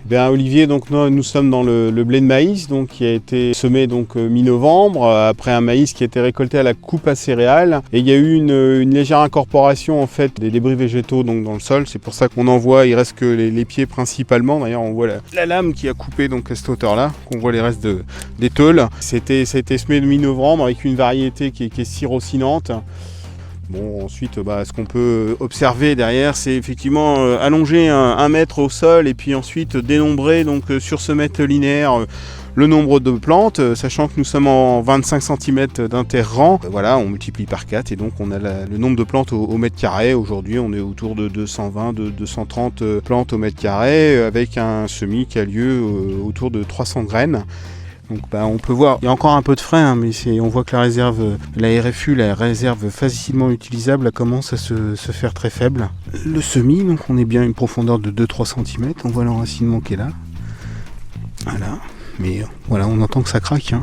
Bien Olivier, donc nous sommes dans le blé de maïs donc, qui a été semé donc, mi-novembre, après un maïs qui a été récolté à la coupe à céréales. Et il y a eu une légère incorporation en fait, des débris végétaux donc, dans le sol. C'est pour ça qu'on en voit, il reste que les pieds principalement. D'ailleurs on voit la lame qui a coupé donc, à cette hauteur-là, qu'on voit les restes des tôles. Ça a été semé mi-novembre avec une variété qui est syrocinante. Bon, ensuite, ce qu'on peut observer derrière, c'est effectivement allonger un mètre au sol et puis ensuite dénombrer donc, sur ce mètre linéaire le nombre de plantes, sachant que nous sommes en 25 cm d'interrang. Voilà, on multiplie par 4 et donc on a le nombre de plantes au mètre carré. Aujourd'hui, on est autour de 220, 230 plantes au mètre carré avec un semis qui a lieu autour de 300 graines. Donc on peut voir, il y a encore un peu de frais, mais on voit que la réserve, la RFU, la réserve facilement utilisable, elle commence à se faire très faible. Le semis, donc on est bien à une profondeur de 2-3 cm, on voit l'enracinement qui est là. Voilà, mais voilà, on entend que ça craque.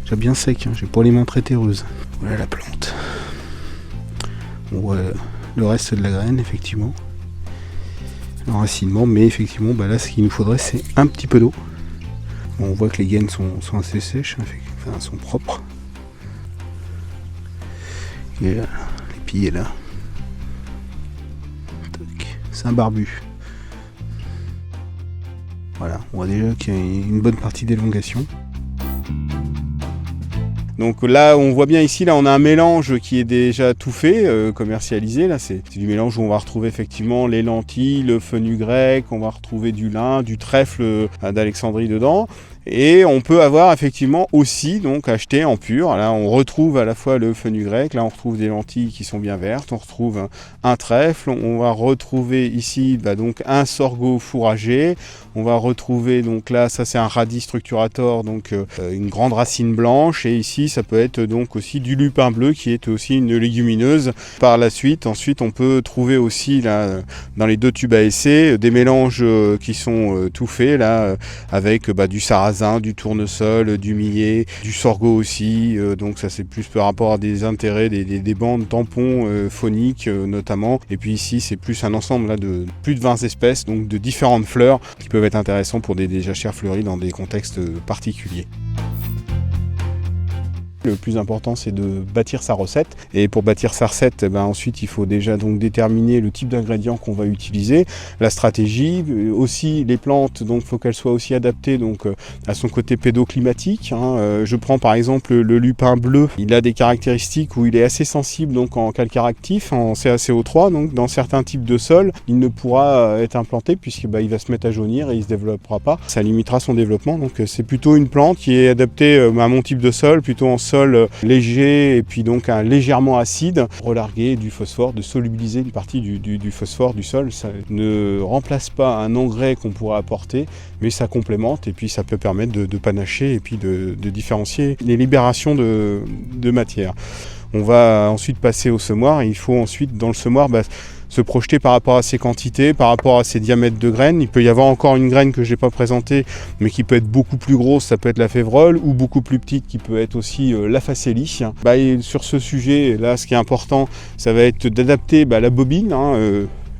Déjà bien sec, j'ai pas les mains très terreuses. Voilà la plante. On voit le reste de la graine, effectivement. L'enracinement, mais effectivement, là ce qu'il nous faudrait, c'est un petit peu d'eau. On voit que les gaines sont assez sèches, enfin sont propres. Et là, l'épi est là. C'est un barbu. Voilà, on voit déjà qu'il y a une bonne partie d'élongation. Donc là, on voit bien ici, là, on a un mélange qui est déjà tout fait, commercialisé. Là, c'est du mélange où on va retrouver effectivement les lentilles, le fenugrec, on va retrouver du lin, du trèfle d'Alexandrie dedans. Et on peut avoir effectivement aussi donc acheté en pur. Là, on retrouve à la fois le fenugrec, là on retrouve des lentilles qui sont bien vertes, on retrouve un trèfle, on va retrouver ici donc un sorgho fourragé, on va retrouver donc là, ça c'est un radis structurator, donc une grande racine blanche, et ici ça peut être donc aussi du lupin bleu qui est aussi une légumineuse. Par la suite, ensuite on peut trouver aussi là dans les deux tubes à essai des mélanges qui sont tout faits là avec du sarrasin, du tournesol, du millet, du sorgho aussi, donc ça c'est plus par rapport à des intérêts, des bandes tampons phoniques notamment, et puis ici c'est plus un ensemble là, de plus de 20 espèces, donc de différentes fleurs qui peuvent être intéressantes pour des jachères fleuries dans des contextes particuliers. Le plus important, c'est de bâtir sa recette. Et pour bâtir sa recette, ensuite, il faut déjà donc déterminer le type d'ingrédients qu'on va utiliser, la stratégie, aussi les plantes. Donc, il faut qu'elles soient aussi adaptées donc à son côté pédoclimatique. Je prends par exemple le lupin bleu. Il a des caractéristiques où il est assez sensible donc en calcaire actif, en CaCO3. Donc, dans certains types de sols, il ne pourra être implanté puisqu'il va se mettre à jaunir et il ne se développera pas. Ça limitera son développement. Donc, c'est plutôt une plante qui est adaptée à mon type de sol, plutôt en sol léger et puis donc légèrement acide, relarguer du phosphore, de solubiliser une partie du phosphore du sol. Ça ne remplace pas un engrais qu'on pourrait apporter, mais ça complémente et puis ça peut permettre de panacher et puis de différencier les libérations de matière. On va ensuite passer au semoir et il faut ensuite dans le semoir se projeter par rapport à ses quantités, par rapport à ses diamètres de graines. Il peut y avoir encore une graine que je n'ai pas présentée, mais qui peut être beaucoup plus grosse, ça peut être la févrole, ou beaucoup plus petite, qui peut être aussi la facélie. Sur ce sujet, là, ce qui est important, ça va être d'adapter la bobine,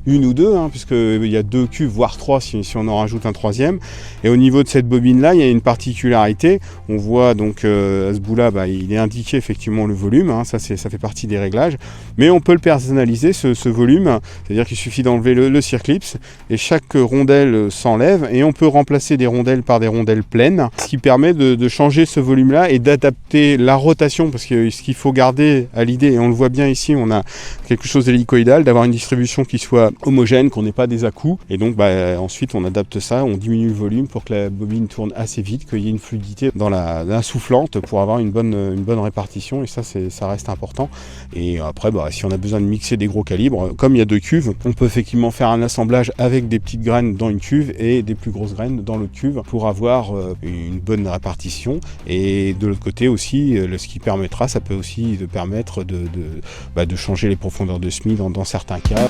une ou deux, puisqu'il y a 2 cuves, voire 3 si on en rajoute un troisième. Et au niveau de cette bobine-là, il y a une particularité. On voit donc à ce bout-là, il est indiqué effectivement le volume, ça fait partie des réglages. Mais on peut le personnaliser, ce volume, c'est-à-dire qu'il suffit d'enlever le circlips et chaque rondelle s'enlève et on peut remplacer des rondelles par des rondelles pleines, ce qui permet de changer ce volume-là et d'adapter la rotation, parce que ce qu'il faut garder à l'idée, et on le voit bien ici, on a quelque chose d'hélicoïdal, d'avoir une distribution qui soit homogène, qu'on n'ait pas des à-coups, et donc ensuite on adapte ça, on diminue le volume pour que la bobine tourne assez vite, qu'il y ait une fluidité dans la soufflante pour avoir une bonne répartition, et ça reste important. Et après si on a besoin de mixer des gros calibres, comme il y a 2 cuves, on peut effectivement faire un assemblage avec des petites graines dans une cuve et des plus grosses graines dans l'autre cuve pour avoir une bonne répartition. Et de l'autre côté aussi, ce qui permettra, ça peut aussi permettre de changer les profondeurs de semis dans certains cas.